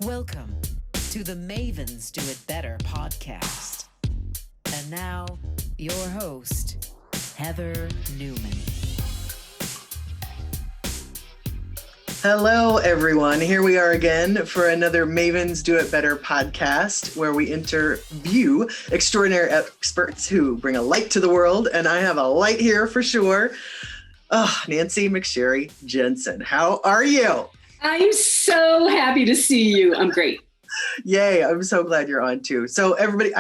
Welcome to the Mavens Do It Better podcast. And now, your host, Heather Newman. Hello, everyone. Here we are again for another Mavens Do It Better podcast, where we interview extraordinary experts who bring a light to the world. And I have a light here for sure. Oh, Nancy McSharry Jensen. How are you? I'm so happy to see you. I'm great. Yay. I'm so glad you're on too. So everybody,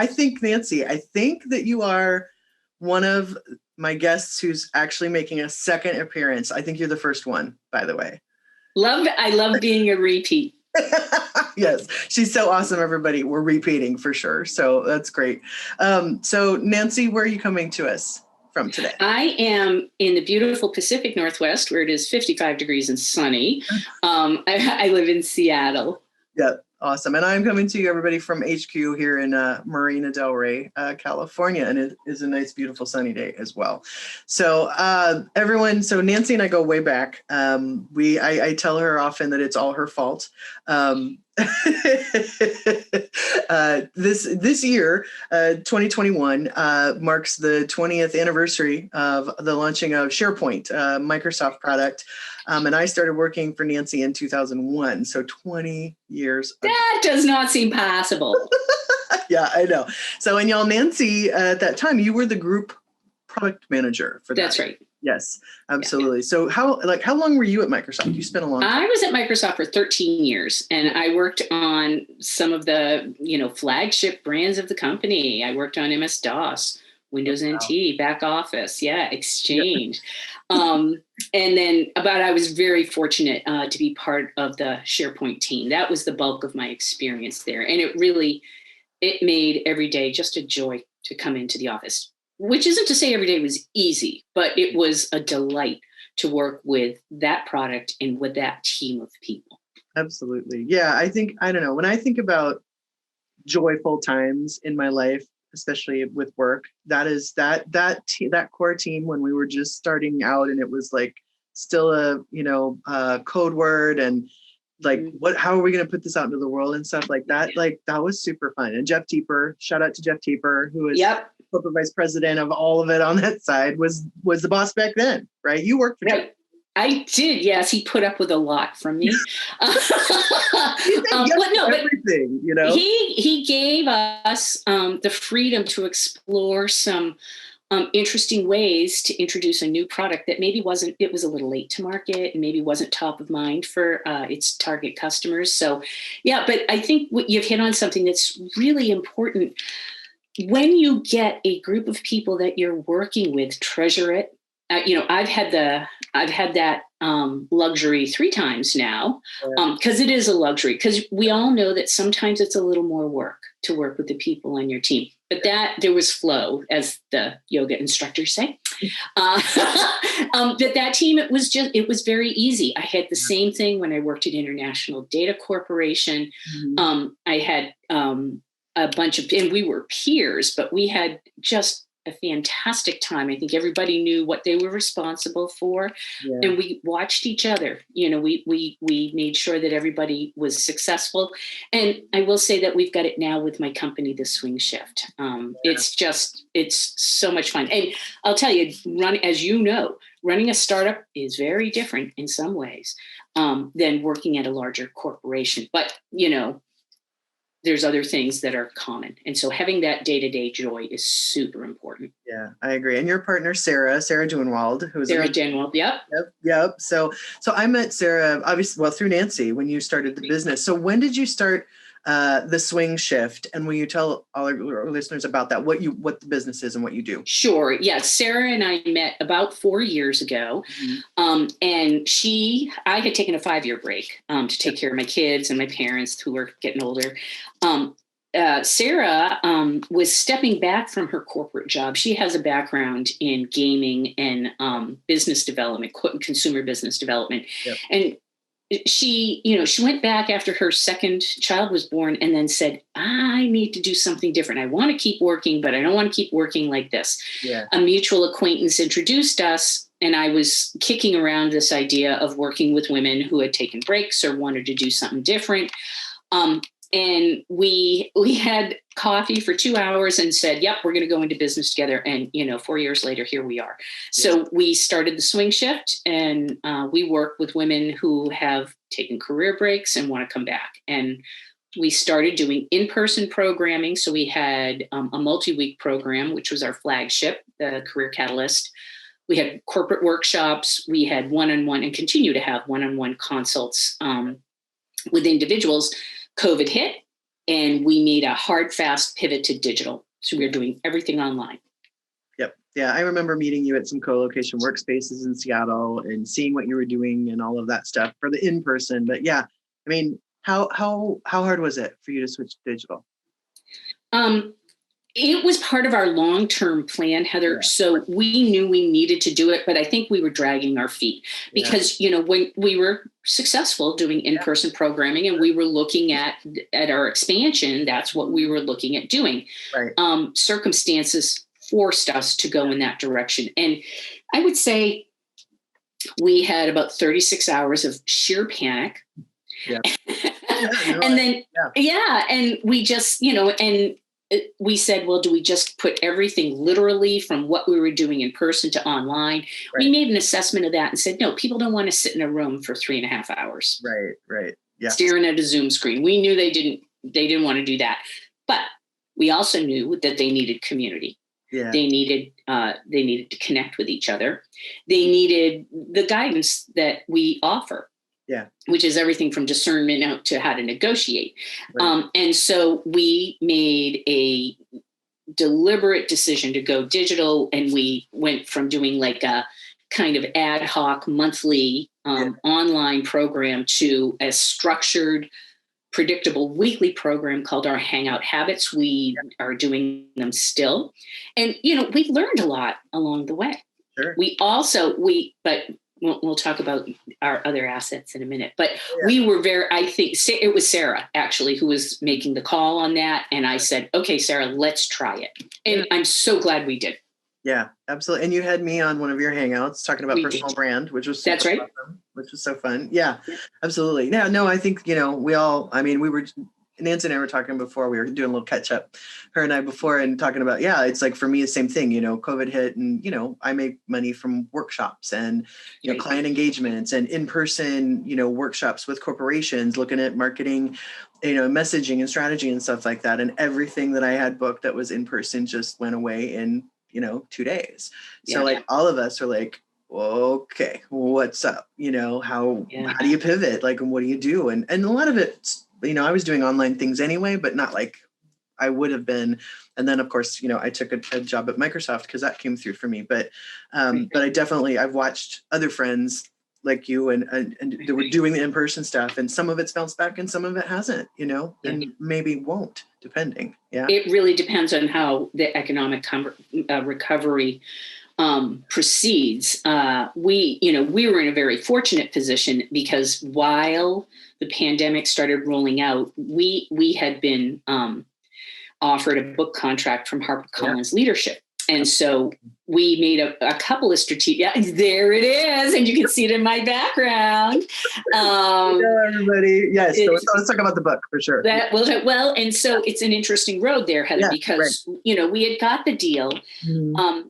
Nancy, I think that you are one of my guests who's actually making a second appearance. I think you're the first one, by the way. I love being a repeat. Yes, she's so awesome, everybody. We're repeating for sure. So that's great. So Nancy, where are you coming to us from today? I am in the beautiful Pacific Northwest, where it is 55 degrees and sunny. I live in Seattle. Yep. Awesome. And I'm coming to you, everybody, from HQ here in Marina Del Rey, California. And it is a nice, beautiful, sunny day as well. So everyone, so Nancy and I go way back. I tell her often that it's all her fault. This year, 2021, marks the 20th anniversary of the launching of SharePoint, Microsoft product. And I started working for Nancy in 2001. So 20 years. That does not seem possible. Yeah, I know. So, and y'all, Nancy, at that time, you were the group product manager for that. That's right. Yes, absolutely. Yeah. So how long were you at Microsoft? You spent a long time. I was at Microsoft for 13 years, and I worked on some of the, flagship brands of the company. I worked on MS-DOS, Windows NT, back office, Exchange. I was very fortunate to be part of the SharePoint team. That was the bulk of my experience there. And it made every day just a joy to come into the office. Which isn't to say every day was easy, but it was a delight to work with that product and with that team of people. Absolutely. Yeah, I don't know, when I think about joyful times in my life, especially with work, that is that core team when we were just starting out and it was like still a code word and like how are we going to put this out into the world and stuff like that. Like that was super fun. And Jeff Teeper, shout out to Jeff Teeper, who is corporate vice president of all of it on that side, was the boss back then, right? You worked for Jeff. I did, yes. He put up with a lot from me. Everything, He gave us the freedom to explore some interesting ways to introduce a new product that maybe was a little late to market and maybe wasn't top of mind for its target customers. So, but I think you've hit on something that's really important. When you get a group of people that you're working with, treasure it. I've had that luxury 3 times now, because it is a luxury, because we all know that sometimes it's a little more work to work with the people on your team, but there was flow, as the yoga instructors say. That team, it was very easy. I had the same thing when I worked at International Data Corporation. I had a bunch of, and we were peers, but we had just a fantastic time. I think everybody knew what they were responsible for, and we watched each other. We made sure that everybody was successful. And I will say that we've got it now with my company, The Swing Shift. It's so much fun. And I'll tell you, running a startup is very different in some ways than working at a larger corporation. But there's other things that are common. And so having that day-to-day joy is super important. Yeah, I agree. And your partner, Sarah Duenwald, who's Sarah Duenwald. Yep. So I met Sarah, obviously, through Nancy when you started the business. So when did you start the Swing Shift? And will you tell all our listeners about that, what the business is and what you do? Sure. Yes. Sarah and I met about 4 years ago. And I had taken a 5-year break to take care of my kids and my parents who were getting older. Sarah was stepping back from her corporate job. She has a background in gaming and business development, consumer business development. Yep. And she went back after her second child was born and then said, I need to do something different. I want to keep working, but I don't want to keep working like this. Yeah. A mutual acquaintance introduced us, and I was kicking around this idea of working with women who had taken breaks or wanted to do something different. And we had coffee for 2 hours and said, yep, we're going to go into business together. And, 4 years later, here we are. So we started the swing shift, and we work with women who have taken career breaks and want to come back. And we started doing in-person programming. So we had a multi-week program, which was our flagship, the Career Catalyst. We had corporate workshops. We had one-on-one and continue to have one-on-one consults with individuals. COVID hit, and we made a hard, fast pivot to digital. So we were doing everything online. Yep. Yeah. I remember meeting you at some co-location workspaces in Seattle and seeing what you were doing and all of that stuff for the in-person. But yeah, I mean, how hard was it for you to switch to digital? It was part of our long-term plan, Heather. Yeah. So we knew we needed to do it, but I think we were dragging our feet because, when we were successful doing in-person programming and we were looking at our expansion, that's what we were looking at doing. Right. Circumstances forced us to go in that direction. And I would say we had about 36 hours of sheer panic. Yeah. And then, and we just, and we said, well, do we just put everything literally from what we were doing in person to online? Right. We made an assessment of that and said, no, people don't want to sit in a room for 3.5 hours. Right. Yeah. Staring at a Zoom screen. We knew they didn't want to do that. But we also knew that they needed community. Yeah. They needed to connect with each other. They needed the guidance that we offer. Yeah. Which is everything from discernment out to how to negotiate. Right. And so we made a deliberate decision to go digital, and we went from doing like a kind of ad hoc monthly online program to a structured, predictable weekly program called our Hangout Habits. We are doing them still. And, we've learned a lot along the way. Sure. We'll talk about our other assets in a minute, but we were I think it was Sarah actually who was making the call on that. And I said, okay, Sarah, let's try it. And I'm so glad we did. Yeah, absolutely. And you had me on one of your Hangouts talking about personal brand, which was that's right. Awesome, which was so fun. Yeah, absolutely. Yeah, no, I think, we were, Nancy and I were talking before, we were doing a little catch up, her and I before, and talking about, it's like for me, the same thing, COVID hit and, I make money from workshops and, client engagements and in-person, workshops with corporations, looking at marketing, messaging and strategy and stuff like that. And everything that I had booked that was in person just went away in, 2 days. So like all of us are like, okay, what's up? How do you pivot? Like, and what do you do? And a lot of it, I was doing online things anyway, but not like I would have been. And then of course, I took a job at Microsoft because that came through for me. But I've watched other friends like you and they were doing the in-person stuff, and some of it's bounced back and some of it hasn't, and maybe won't, depending. Yeah. It really depends on how the economic recovery proceeds. We were in a very fortunate position because while the pandemic started rolling out, we had been offered a book contract from HarperCollins Leadership. And so we made a couple of strategic, there it is. And you can see it in my background. Hello, everybody. Yes. So let's talk about the book for sure. And so it's an interesting road there, Heather, because, we had got the deal. Mm-hmm.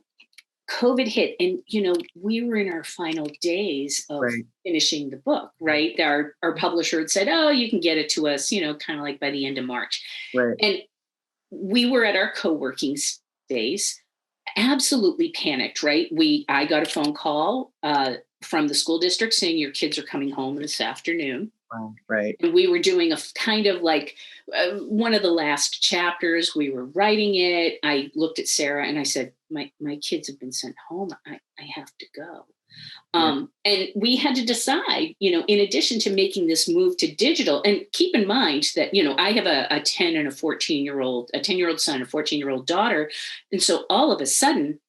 COVID hit and, we were in our final days of finishing the book, right? Our publisher had said, oh, you can get it to us, kind of like by the end of March. Right. And we were at our co-working space, absolutely panicked, right? I got a phone call from the school district saying your kids are coming home this afternoon. Wow, right. And we were doing a kind of like one of the last chapters. We were writing it. I looked at Sarah and I said, my kids have been sent home. I have to go. And we had to decide, in addition to making this move to digital, and keep in mind that, I have a 10 and a 14-year-old, a 10-year-old son, a 14-year-old daughter. And so all of a sudden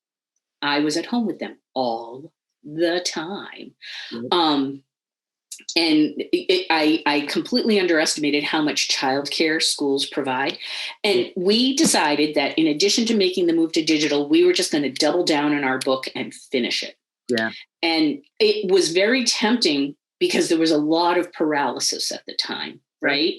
I was at home with them all the time. And I completely underestimated how much childcare schools provide. And we decided that in addition to making the move to digital, we were just going to double down on our book and finish it. Yeah. And it was very tempting because there was a lot of paralysis at the time. right?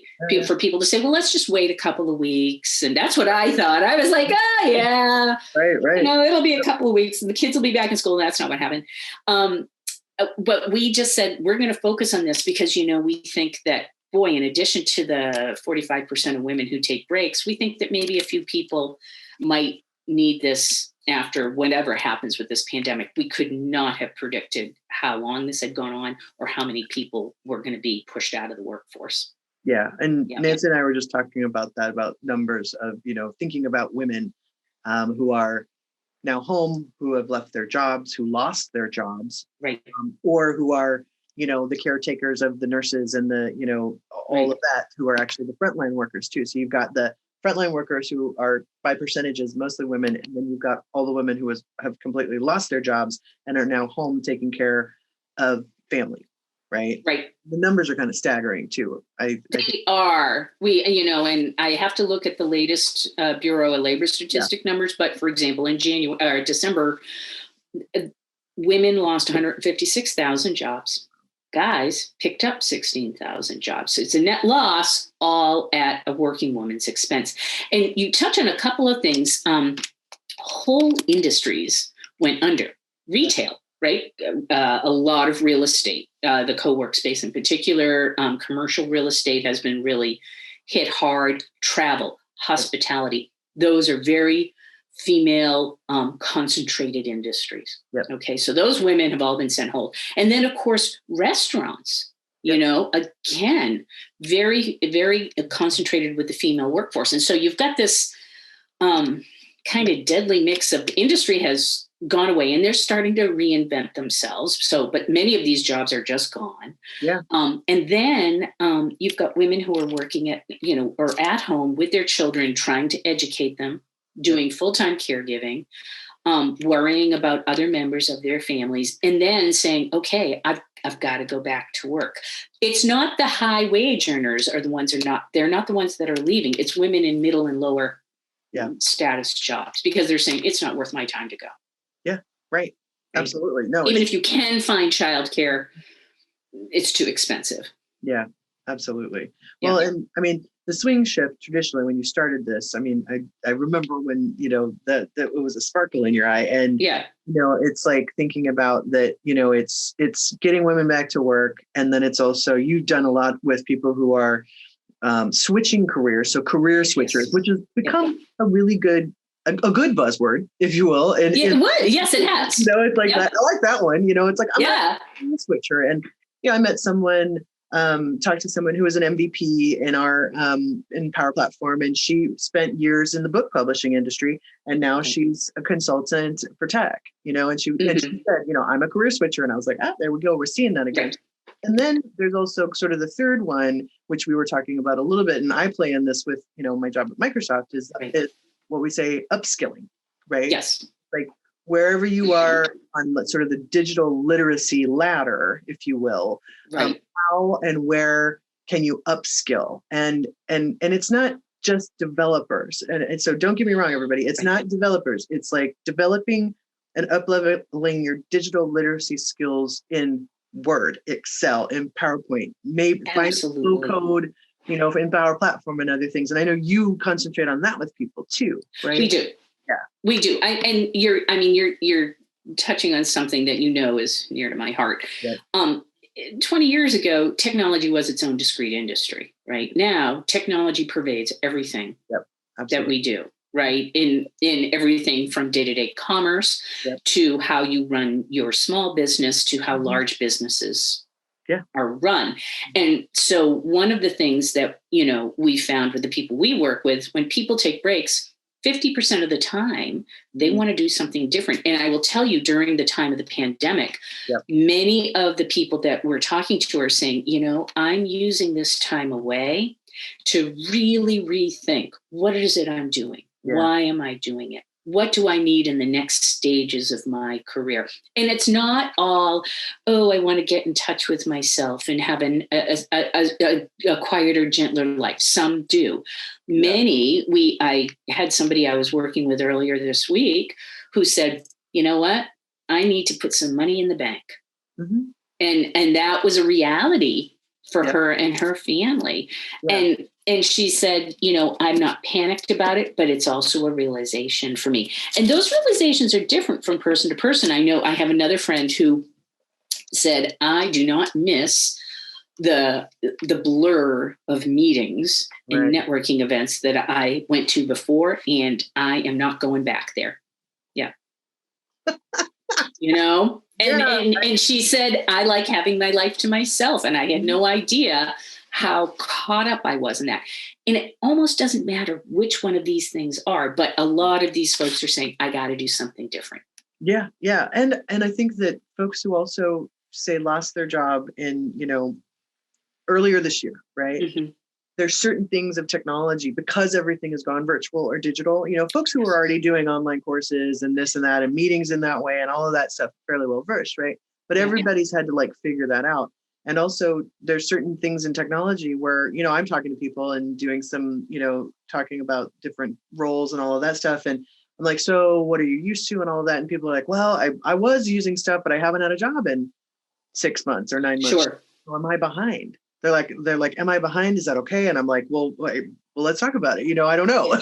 For people to say, well, let's just wait a couple of weeks. And that's what I thought. I was like, oh, yeah. Right. You know, it'll be a couple of weeks and the kids will be back in school. That's not what happened. But we just said, we're going to focus on this because, you know, we think that, boy, in addition to the 45% of women who take breaks, we think that maybe a few people might need this after whatever happens with this pandemic. We could not have predicted how long this had gone on or how many people were going to be pushed out of the workforce. Yeah. And Nancy and I were just talking about that, about numbers of, you know, thinking about women who are now home, who have left their jobs, who lost their jobs, right, or who are, you know, the caretakers of the nurses and the, you know, all of that, who are actually the frontline workers too. So you've got the frontline workers who are by percentages mostly women, and then you've got all the women who have completely lost their jobs and are now home taking care of family. Right. The numbers are kind of staggering too. They are. We, you know, and I have to look at the latest Bureau of Labor Statistic numbers. But for example, in December, women lost 156,000 jobs. Guys picked up 16,000 jobs. So it's a net loss, all at a working woman's expense. And you touch on a couple of things. Whole industries went under. Retail, right? A lot of real estate, the co-work space in particular, commercial real estate has been really hit hard. Travel, hospitality, those are very female concentrated industries. Okay, so those women have all been sent home. And then, of course, restaurants, you know, again, very, very concentrated with the female workforce. And so you've got this kind of deadly mix of the industry has gone away and they're starting to reinvent themselves. So, but many of these jobs are just gone. And then you've got women who are working at, you know, or at home with their children, trying to educate them, doing full-time caregiving, worrying about other members of their families, and then saying, okay, I've got to go back to work. It's not the high wage earners are the ones they're not the ones that are leaving. It's women in middle and lower status jobs, because they're saying it's not worth my time to go. Right. Absolutely. No. Even if you can find childcare, it's too expensive. Yeah, absolutely. Well, and I mean, the swing shift traditionally, when you started this, I mean, I remember when, you know, that it was a sparkle in your eye, and, you know, it's like thinking about that, you know, it's getting women back to work. And then it's also, you've done a lot with people who are switching careers. So career switchers, which has become a really good, a good buzzword, if you will. And it would. Yes, it has. You know, it's like that. I like that one. You know, it's like, I'm a switcher. And, you know, I met someone, talked to someone who was an MVP in our in Power Platform, and she spent years in the book publishing industry, and now she's a consultant for tech, you know, and she said, you know, I'm a career switcher. And I was like, there we go. We're seeing that again. And then there's also sort of the third one, which we were talking about a little bit, and I play in this with, you know, my job at Microsoft is what we say upskilling, right? Yes. Like wherever you are on sort of the digital literacy ladder, if you will, how and where can you upskill? And it's not just developers. And so don't get me wrong, everybody, it's not developers. It's like developing and up-leveling your digital literacy skills in Word, Excel, in PowerPoint, maybe find low code, you know, in Power Platform and other things. And I know you concentrate on that with people too, right? We do. Yeah, we do. And you're touching on something that, you know, is near to my heart. 20 years ago, technology was its own discrete industry. Right now, technology pervades everything that we do. Right, in everything from day-to-day commerce to how you run your small business to how large businesses are run. And so one of the things that, you know, we found with the people we work with, when people take breaks, 50% of the time they want to do something different. And I will tell you, during the time of the pandemic, many of the people that we're talking to are saying, you know, I'm using this time away to really rethink, what is it I'm doing? Why am I doing it? What do I need in the next stages of my career? And it's not all, I want to get in touch with myself and have a quieter, gentler life. Some do. Many, I had somebody I was working with earlier this week who said, you know what? I need to put some money in the bank. And that was a reality for her and her family. Yeah. And she said, I'm not panicked about it, but it's also a realization for me. And those realizations are different from person to person. I know I have another friend who said, I do not miss the blur of meetings and networking events that I went to before, and I am not going back there. Yeah. And she said, I like having my life to myself. And I had no idea how caught up I was in that. And it almost doesn't matter which one of these things are, but a lot of these folks are saying, I got to do something different. Yeah. Yeah. And I think that folks who also say lost their job in, earlier this year, right? Mm-hmm. There's certain things of technology, because everything has gone virtual or digital, folks who are already doing online courses and this and that and meetings in that way and all of that stuff, fairly well versed, right? But everybody's had to figure that out. And also there's certain things in technology where, I'm talking to people and doing some, talking about different roles and all of that stuff. And I'm like, so what are you used to and all of that? And people are like, well, I was using stuff, but I haven't had a job in 6 months or 9 months. Sure. So am I behind? They're like, am I behind? Is that okay? And I'm like, well, let's talk about it. I don't know.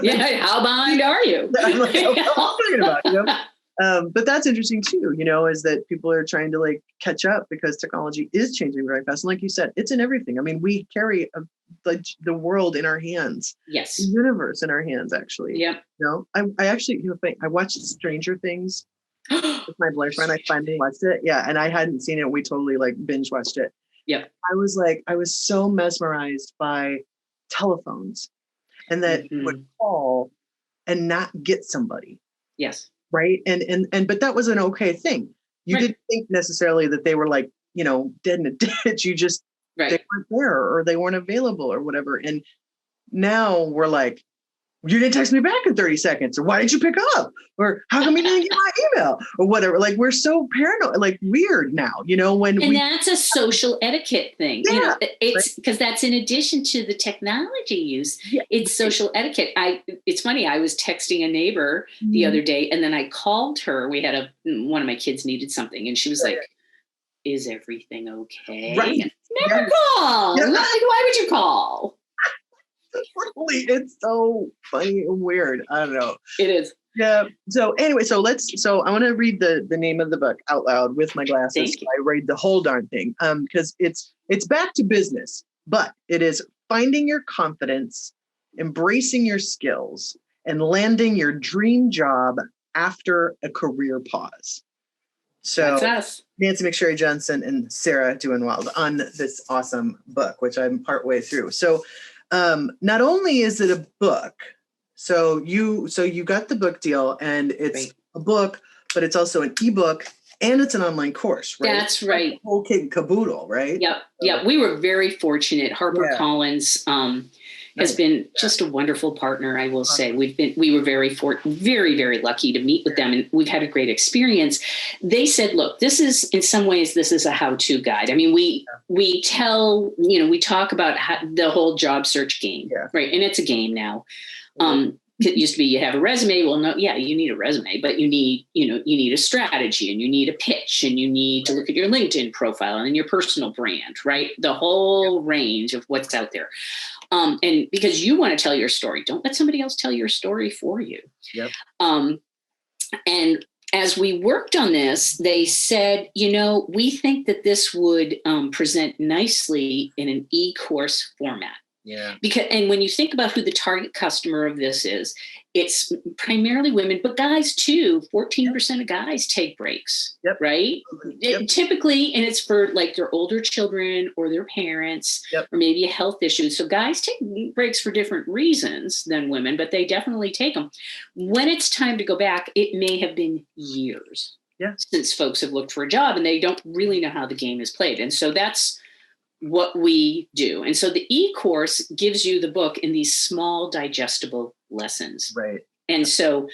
Yeah. How behind are you? I'm like, what I'm talking about, but that's interesting too, is that people are trying to catch up because technology is changing very fast. And like you said, it's in everything. I mean, we carry the world in our hands. Yes. The universe in our hands, actually. Yep. I actually, I watched Stranger Things with my boyfriend. I finally watched it. Yeah. And I hadn't seen it. We totally binge watched it. Yep. I was so mesmerized by telephones and that would call and not get somebody. Yes. Right. And but that was an okay thing. You didn't think necessarily that they were dead in a ditch. You just, they weren't there or they weren't available or whatever. And now we're like, you didn't text me back in 30 seconds, or why didn't you pick up? Or how come you didn't get my email? Or whatever. We're so paranoid, weird now, that's a social etiquette thing. Yeah, it's because that's in addition to the technology use. Yeah. It's social etiquette. It's funny. I was texting a neighbor the other day, and then I called her. We had one of my kids needed something, and she was like, "Is everything okay?" Right. Never call. Yeah. Why would you call? It's so funny and weird. I don't know. It is. Yeah. So anyway, so I want to read the name of the book out loud with my glasses. I read the whole darn thing because it's back to business, but it is finding your confidence, embracing your skills, and landing your dream job after a career pause. So that's us. Nancy McSharry Jensen and Sarah Duenwald on this awesome book, which I'm partway through. So not only is it a book, so you got the book deal, and it's a book, but it's also an ebook and it's an online course, right? That's right. The whole kit and caboodle, right? Yep. Yeah. We were very fortunate. HarperCollins has been just a wonderful partner. I will say we were very, very lucky to meet with them, and we've had a great experience. They said, look, in some ways, this is a how-to guide. I mean, we tell, we talk about the whole job search game, right? And it's a game now. It used to be you have a resume. Well, no, you need a resume, but you need a strategy, and you need a pitch, and you need to look at your LinkedIn profile and your personal brand, right? The whole range of what's out there. And because you want to tell your story, don't let somebody else tell your story for you. Yep. And as we worked on this, they said, we think that this would present nicely in an e-course format. Yeah. And when you think about who the target customer of this is, it's primarily women, but guys too. 14% of guys take breaks, right? Yep. Typically, and it's for their older children or their parents, or maybe a health issue. So guys take breaks for different reasons than women, but they definitely take them. When it's time to go back, it may have been years since folks have looked for a job, and they don't really know how the game is played. And so that's what we do. And so the e-course gives you the book in these small digestible lessons. Right. And so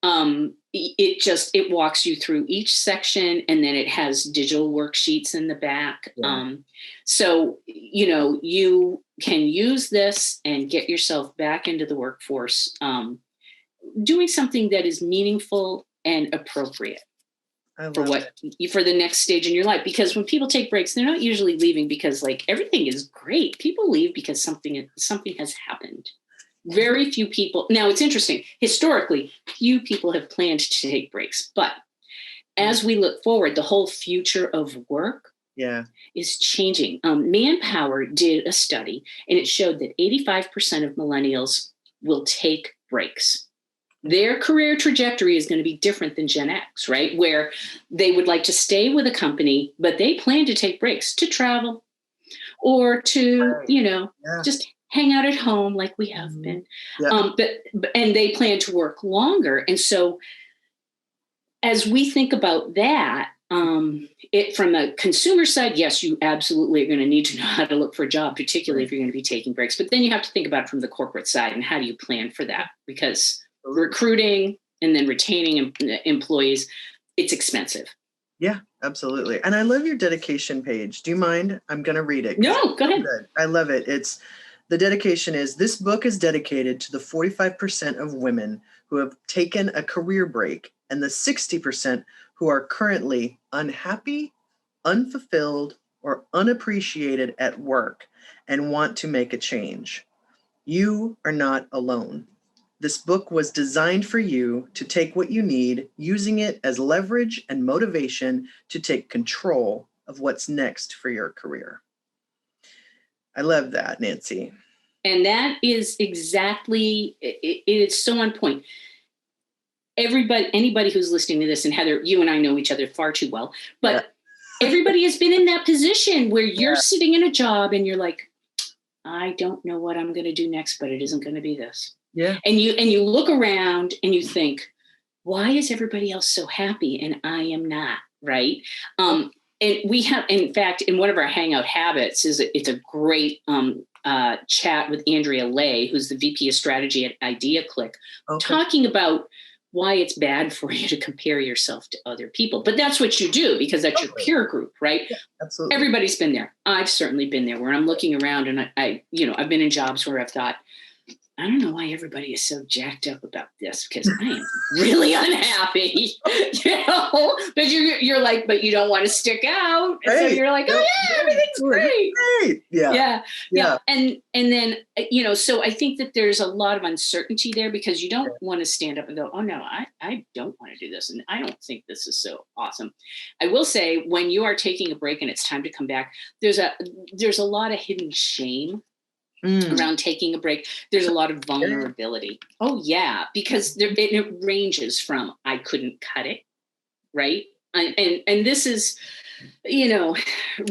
it walks you through each section, and then it has digital worksheets in the back. Yeah. So, you can use this and get yourself back into the workforce, doing something that is meaningful and appropriate. for the next stage in your life. Because when people take breaks, they're not usually leaving because like everything is great. People leave because something has happened. Very few people. Now it's interesting. Historically, few people have planned to take breaks, but as we look forward, the whole future of work is changing. Manpower did a study and it showed that 85% of millennials will take breaks. Their career trajectory is going to be different than Gen X, right? Where they would like to stay with a company, but they plan to take breaks to travel or to, just hang out at home like we have been. Yeah. And they plan to work longer. And so as we think about that, from the consumer side, yes, you absolutely are going to need to know how to look for a job, particularly if you're going to be taking breaks. But then you have to think about it from the corporate side and how do you plan for that? Because recruiting and then retaining employees, it's expensive. Yeah, absolutely. And I love your dedication page. Do you mind? I'm going to read it. No, go ahead. I love it. The dedication is, this book is dedicated to the 45% of women who have taken a career break and the 60% who are currently unhappy, unfulfilled, or unappreciated at work and want to make a change. You are not alone. This book was designed for you to take what you need, using it as leverage and motivation to take control of what's next for your career. I love that, Nancy. And that is exactly, it is so on point. Anybody who's listening to this, and Heather, you and I know each other far too well, but everybody has been in that position where you're sitting in a job and you're like, I don't know what I'm going to do next, but it isn't going to be this. Yeah. And you look around and you think, why is everybody else so happy and I am not, right? And we have, in fact, in one of our hangout habits it's a great chat with Andrea Lay, who's the VP of strategy at IdeaClick, talking about why it's bad for you to compare yourself to other people. But that's what you do because that's your peer group, right? Yeah, absolutely. Everybody's been there. I've certainly been there where I'm looking around and I've been in jobs where I've thought, I don't know why everybody is so jacked up about this because I am really unhappy, but you're like, but you don't want to stick out. And so you're like, oh yeah, everything's great. Yeah. And then, so I think that there's a lot of uncertainty there because you don't want to stand up and go, oh no, I don't want to do this. And I don't think this is so awesome. I will say when you are taking a break and it's time to come back, there's a lot of hidden shame around taking a break. There's a lot of vulnerability. Oh yeah, because it ranges from I couldn't cut it, right? And this is,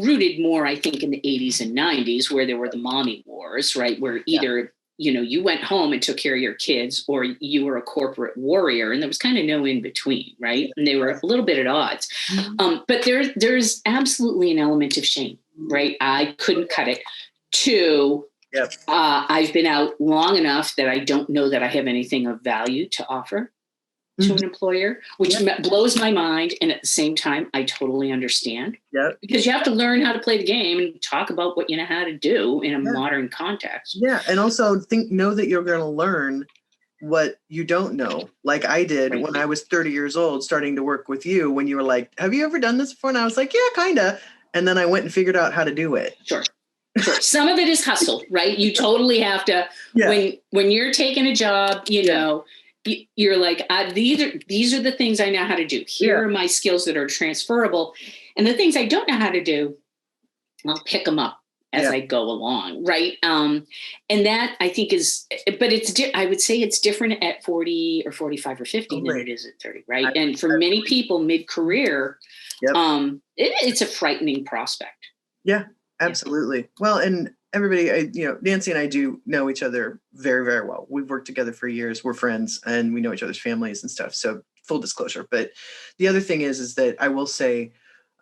rooted more, I think, in the 80s and 90s where there were the mommy wars, right? Where either, you went home and took care of your kids or you were a corporate warrior and there was kind of no in between, right? And they were a little bit at odds. But there's absolutely an element of shame, right? I couldn't cut it. Two, I've been out long enough that I don't know that I have anything of value to offer to an employer, which blows my mind. And at the same time, I totally understand because you have to learn how to play the game and talk about what you know how to do in a modern context. Yeah. And also know that you're going to learn what you don't know. Like I did when I was 30 years old, starting to work with you when you were like, have you ever done this before? And I was like, yeah, kind of. And then I went and figured out how to do it. Sure. Some of it is hustle, right? You totally have to, when you're taking a job, you're like, these are the things I know how to do. Here are my skills that are transferable. And the things I don't know how to do, I'll pick them up as I go along. Right. And that I think is, but I would say it's different at 40 or 45 or 50 than it is at 30. Right. And for many people mid-career, it's a frightening prospect. Yeah. Absolutely. Well, and everybody, Nancy and I do know each other very, very well. We've worked together for years. We're friends and we know each other's families and stuff. So full disclosure. But the other thing is that I will say,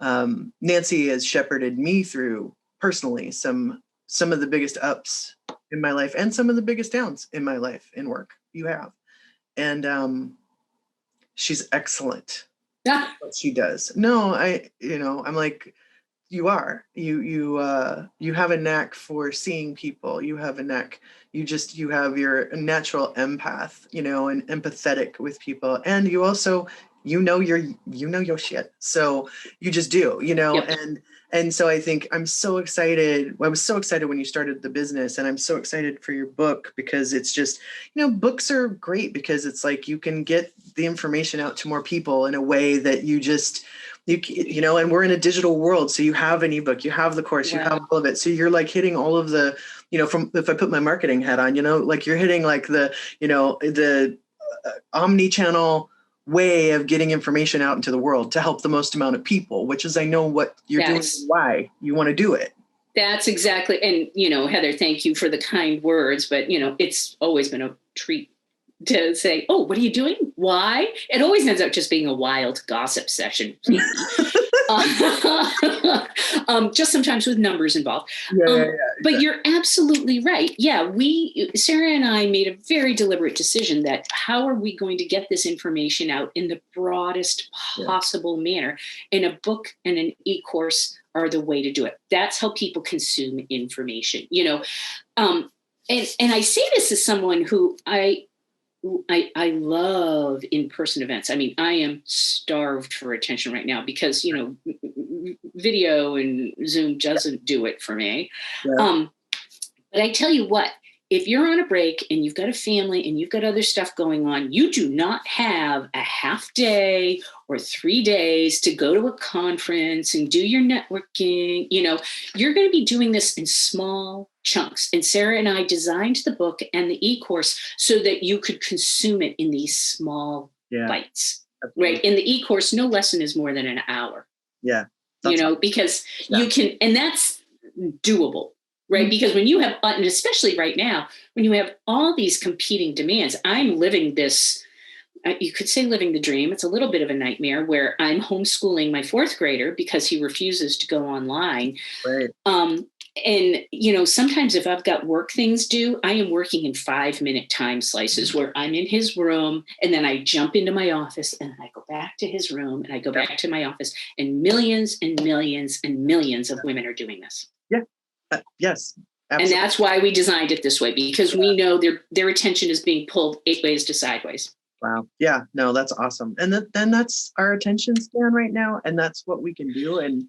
Nancy has shepherded me through personally some of the biggest ups in my life and some of the biggest downs in my life in work you have. And she's excellent at what she does. No, I'm like, you are. You have a knack for seeing people. You have a knack. You're a natural empath, and empathetic with people. And you also you know your shit. So you just do, Yep. and so I think I'm so excited. I was so excited when you started the business, and I'm so excited for your book, because it's just, books are great because it's like you can get the information out to more people in a way that and we're in a digital world. So you have an ebook, you have the course, you have all of it. So you're like hitting all of the, from, if I put my marketing hat on, like you're hitting like the, the omni-channel way of getting information out into the world to help the most amount of people, which is, I know what you're doing, why you want to do it. That's exactly. And, Heather, thank you for the kind words, but, it's always been a treat to say, oh, what are you doing? Why? It always ends up just being a wild gossip session. Just sometimes with numbers involved. Exactly. But you're absolutely right. Yeah, Sarah and I made a very deliberate decision that how are we going to get this information out in the broadest possible manner? And a book and an e-course are the way to do it. That's how people consume information, and I say this as someone who I love in-person events. I mean, I am starved for attention right now because, video and Zoom doesn't do it for me. Yeah. But I tell you what, if you're on a break and you've got a family and you've got other stuff going on, you do not have a half day or 3 days to go to a conference and do your networking. You're going to be doing this in small chunks. And Sarah and I designed the book and the e-course so that you could consume it in these small bites, right? In the e-course, no lesson is more than an hour. Yeah. Because you can, and that's doable. Right. Because when you have, and especially right now, when you have all these competing demands, I'm living this, you could say living the dream. It's a little bit of a nightmare where I'm homeschooling my 4th grader because he refuses to go online. Right. And, sometimes if I've got work things due, I am working in 5-minute time slices where I'm in his room and then I jump into my office and I go back to his room and I go back to my office, and millions and millions and millions of women are doing this. Yeah. Yes. Absolutely. And that's why we designed it this way, because we know their attention is being pulled 8 ways to sideways. Wow. Yeah. No, that's awesome. And then that's our attention span right now. And that's what we can do. And,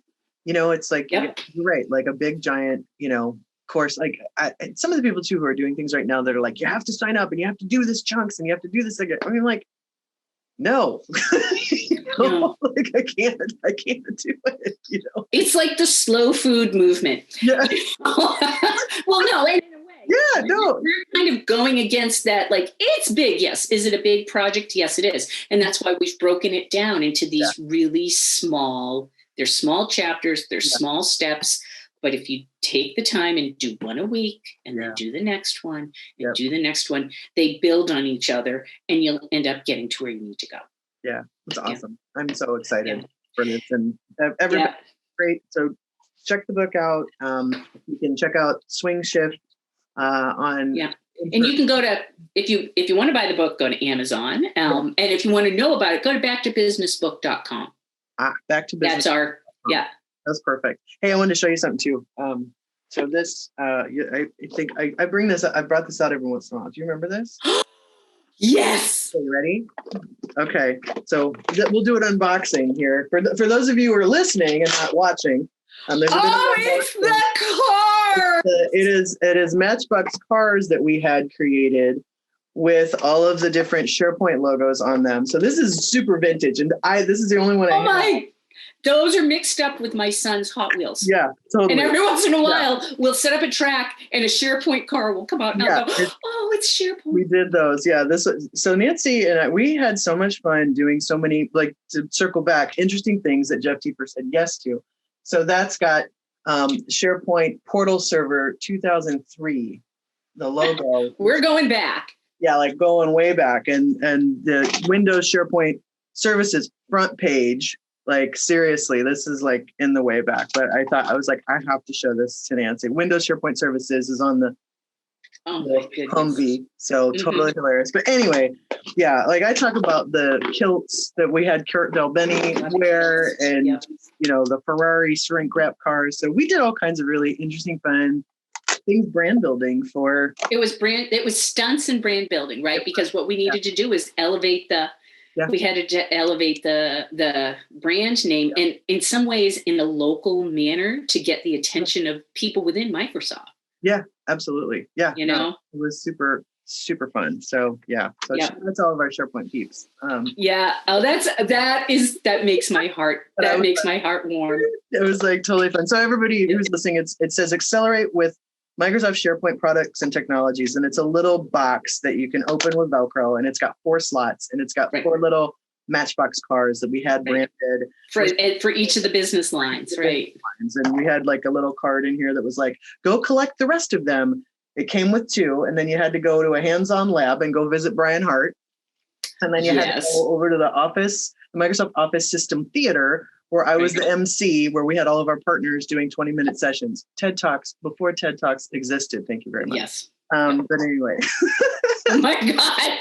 it's like, you're right. Like a big giant, course, like some of the people too, who are doing things right now that are like, you have to sign up and you have to do this chunks and you have to do this again. I mean, like, no, like I can't do it. It's like the slow food movement. Yeah. Well, no, in a way. Yeah, no. We're kind of going against that. Like, it's big. Yes. Is it a big project? Yes, it is. And that's why we've broken it down into these really small. They're small chapters. They're small steps. But if you take the time and do one a week and then do the next one and do the next one, they build on each other and you'll end up getting to where you need to go. Yeah, that's awesome. Yeah. I'm so excited for this. And everybody's great. So check the book out. You can check out Swing Shift on. Yeah. And you can go to, if you want to buy the book, go to Amazon. And if you want to know about it, go to backtobusinessbook.com. Back to business. That's our, That's perfect. Hey, I wanted to show you something too. So this, I think I bring this up. I brought this out every once in a while. Do you remember this? Yes. Are you ready? Okay. So we'll do an unboxing here. For those of you who are listening and not watching. It's the car. It is Matchbox cars that we had created with all of the different SharePoint logos on them. So this is super vintage, and this is the only one I have. Those are mixed up with my son's Hot Wheels. Yeah, totally. And every once in a while, we'll set up a track and a SharePoint car will come out and I'll go, it's SharePoint. We did those. Yeah. So Nancy and we had so much fun doing so many, like, to circle back, interesting things that Jeff Tiefer said yes to. So that's got SharePoint Portal Server 2003, the logo. We're going back. Yeah, like going way back. And the Windows SharePoint Services front page. Like, seriously, this is like in the way back. But I was like, I have to show this to Nancy. Windows SharePoint Services is on the Humvee. So totally hilarious. But anyway, yeah, like I talk about the kilts that we had Kurt Del Beni wear and, the Ferrari shrink wrap cars. So we did all kinds of really interesting, fun things, brand building for. It was stunts and brand building, right? Because what we needed to do is elevate the Yeah. We had to elevate the brand name, and in some ways in a local manner to get the attention of people within Microsoft. Yeah, absolutely. Yeah. You know, it was super, super fun. So yeah. So that's all of our SharePoint peeps. Yeah. Oh, that makes my heart, my heart warm. It was like totally fun. So everybody who's listening, it says accelerate with Microsoft SharePoint products and technologies. And it's a little box that you can open with Velcro, and it's got 4 slots, and it's got 4 little Matchbox cars that we had branded for each of the business lines. Right. And we had like a little card in here that was like, go collect the rest of them. It came with 2, and then you had to go to a hands-on lab and go visit Brian Hart. And then you had to go over to the Microsoft Office System Theater, where I was the MC, where we had all of our partners doing 20-minute sessions. TED Talks, before TED Talks existed. Thank you very much. Yes. But anyway. Oh my God.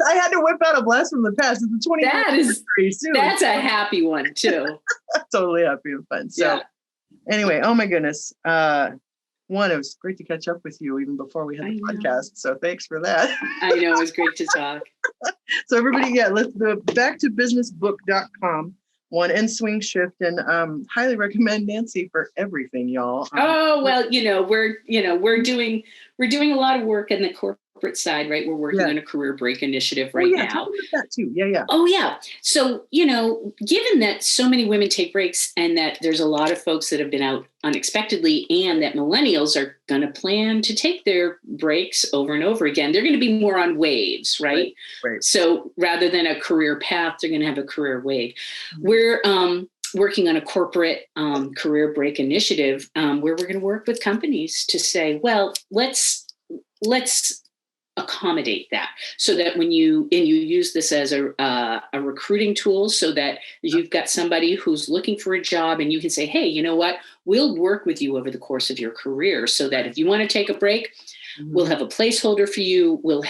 I had to whip out a blast from the past. It's a 20-minute anniversary soon. That's a happy one too. Totally happy and fun. So anyway, oh my goodness. One, it was great to catch up with you even before we had the podcast. So thanks for that. I know, it was great to talk. So everybody, let's go back to businessbook.com. One and Swing Shift, and highly recommend Nancy for everything, y'all. We're doing a lot of work in the corporate side, right? We're working on a career break initiative now. Talk about that too. Yeah. Oh yeah. So, given that so many women take breaks, and that there's a lot of folks that have been out unexpectedly, and that millennials are going to plan to take their breaks over and over again, they're going to be more on waves, right? Right. So rather than a career path, they're going to have a career wave. Mm-hmm. We're working on a corporate career break initiative where we're going to work with companies to say, well, let's accommodate that, so that when you use this as a recruiting tool, so that you've got somebody who's looking for a job, and you can say, hey, you know what, we'll work with you over the course of your career, so that if you want to take a break, we'll have a placeholder for you. We'll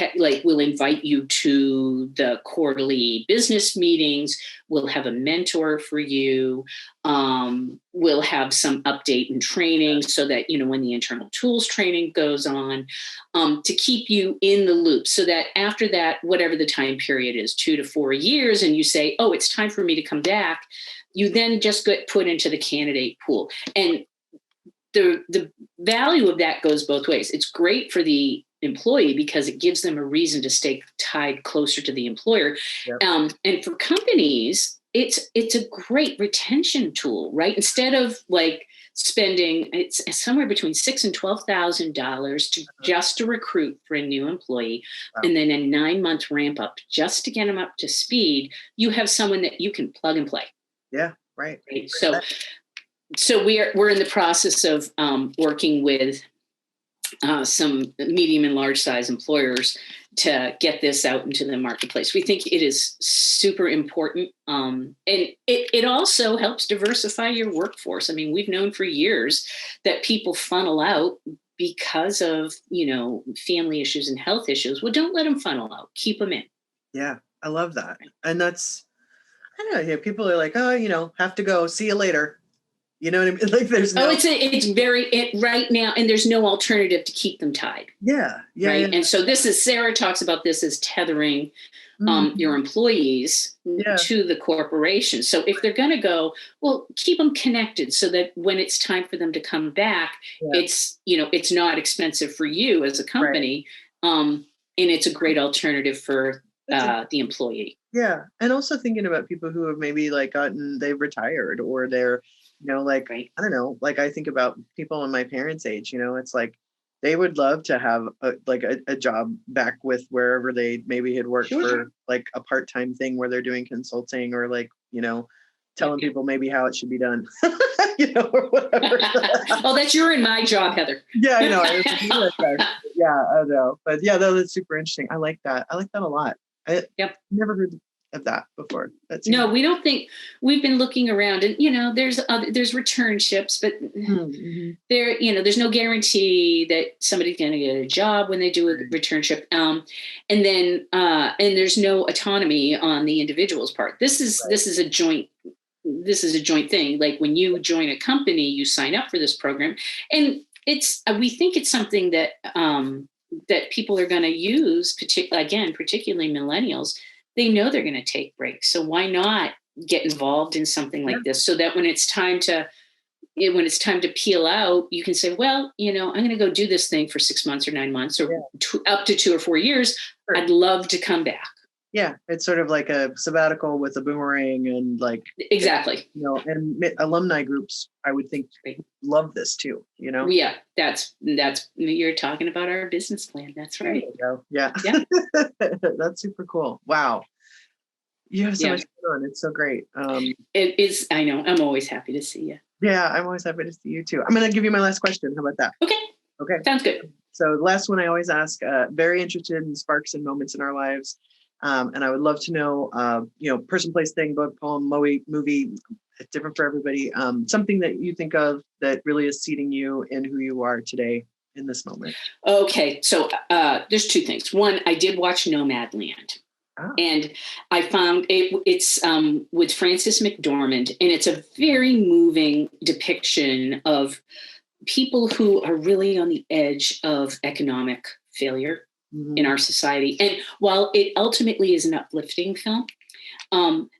invite you to the quarterly business meetings. We'll have a mentor for you. We'll have some update and training, so that, when the internal tools training goes on, to keep you in the loop, so that after that, whatever the time period is, 2 to 4 years, and you say, oh, it's time for me to come back, you then just get put into the candidate pool. And the value of that goes both ways. It's great for the employee because it gives them a reason to stay tied closer to the employer. Yep. And for companies, it's a great retention tool, right? Instead of spending, it's somewhere between $6,000 and $12,000 just to recruit for a new employee, and then a 9-month ramp up just to get them up to speed. You have someone that you can plug and play. Yeah, right. So we're in the process of working with some medium and large size employers to get this out into the marketplace. We think it is super important. And it also helps diversify your workforce. I mean, we've known for years that people funnel out because of, family issues and health issues. Well, don't let them funnel out. Keep them in. Yeah, I love that. And that's, I don't know, yeah, people are like, oh, have to go. See you later. You know what I mean? Like there's no. It's right now, and there's no alternative to keep them tied. Yeah. Right. Yeah. And so Sarah talks about this as tethering your employees to the corporation. So if they're going to go, well, keep them connected so that when it's time for them to come back, it's not expensive for you as a company. Right. And it's a great alternative for the employee. Yeah. And also thinking about people who have maybe they've retired, or they're, I don't know, I think about people in my parents' age, it's like they would love to have a job back with wherever they maybe had worked for a part-time thing where they're doing consulting, or telling people maybe how it should be done, or whatever. Well, that's your and my job, Heather. Yeah, I know. Yeah, I know. But yeah, that's super interesting. I like that. I like that a lot. Yep. Never heard of that before. No, we don't think. We've been looking around, and there's return ships, but there's no guarantee that somebody's going to get a job when they do a return ship, and there's no autonomy on the individual's part. This is a joint thing. Like when you join a company, you sign up for this program, and we think it's something that that people are going to use, particularly millennials. they know they're going to take breaks. So why not get involved in something like this, so that when it's time to peel out, you can say, well, I'm going to go do this thing for 6 months or 9 months or up to 2 or 4 years. Sure. I'd love to come back. Yeah. It's sort of like a sabbatical with a boomerang, and like, exactly. And alumni groups, I would think, love this too, Yeah. That's, you're talking about our business plan. That's right. There you go. Yeah. That's super cool. Wow. You have so much going on. It's so great. It is. I know. I'm always happy to see you. Yeah, I'm always happy to see you too. I'm going to give you my last question. How about that? Okay. Sounds good. So the last one I always ask, very interested in sparks and moments in our lives. And I would love to know, person, place, thing, book, poem, movie, it's different for everybody. Something that you think of that really is seeding you in who you are today in this moment. Okay. So there's 2 things. One, I did watch Nomadland. And I found it's with Frances McDormand, and it's a very moving depiction of people who are really on the edge of economic failure in our society. And while it ultimately is an uplifting film,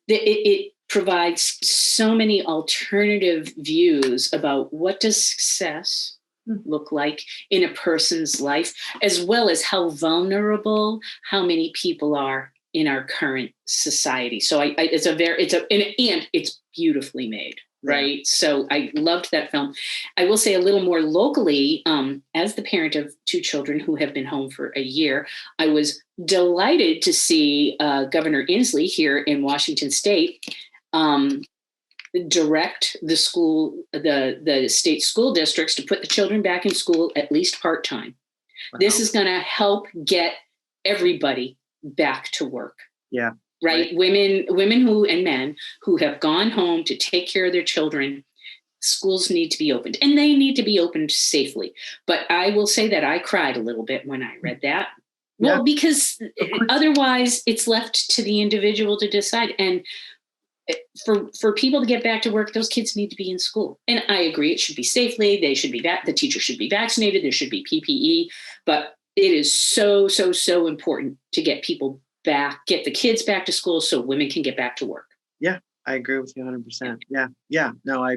it provides so many alternative views about what does success look like in a person's life, as well as how vulnerable how many people are in our current society. So it's beautifully made, right? So I loved that film. I will say a little more locally, as the parent of 2 children who have been home for a year, I was delighted to see Governor Inslee here in Washington State direct the state school districts to put the children back in school at least part-time. Wow. This is going to help get everybody back to work. Yeah. Right. Women and men who have gone home to take care of their children, schools need to be opened, and they need to be opened safely. But I will say that I cried a little bit when I read that. Well, because otherwise it's left to the individual to decide. And for people to get back to work, those kids need to be in school. And I agree, it should be safely. They should be the teacher should be vaccinated. There should be PPE, but it is so, so, so important to get people back, get the kids back to school so women can get back to work. Yeah, I agree with you 100%. Yeah. No,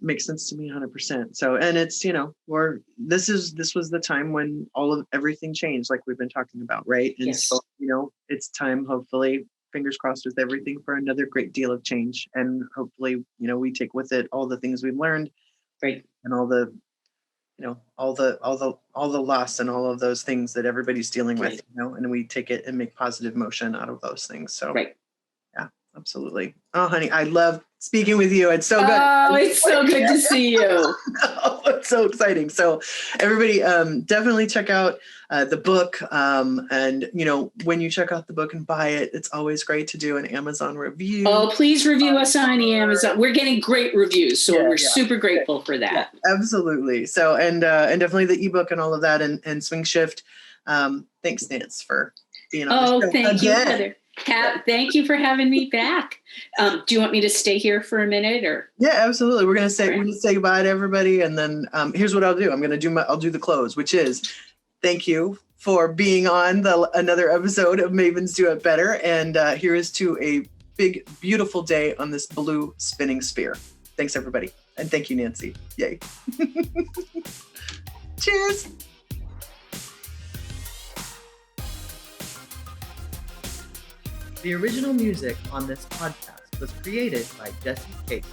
makes sense to me 100%. So, and it's, this was the time when everything changed, like we've been talking about, right? And so, it's time, hopefully, fingers crossed with everything, for another great deal of change. And hopefully, we take with it all the things we've learned, right? And all the loss and all of those things that everybody's dealing with, and we take it and make positive motion out of those things. So, yeah, absolutely. Oh, honey, I love speaking with you. It's so good. Oh, it's so good to see you. It's so exciting. So everybody, definitely check out the book. And, when you check out the book and buy it, it's always great to do an Amazon review. Oh, please review us on Amazon. We're getting great reviews. So we're super grateful for that. Yeah, absolutely. So, and definitely the ebook and all of that, and Swing Shift. Thanks, Nance, for being on the show. Thank you, Heather. Thank you for having me back. Do you want me to stay here for a minute, or? Yeah, absolutely. We're gonna say goodbye to everybody, and then here's what I'll do. I'll do the close, which is thank you for being on another episode of Mavens Do It Better, and here is to a big, beautiful day on this blue spinning sphere. Thanks, everybody, and thank you, Nancy. Yay! Cheers. The original music on this podcast was created by Jesse Case.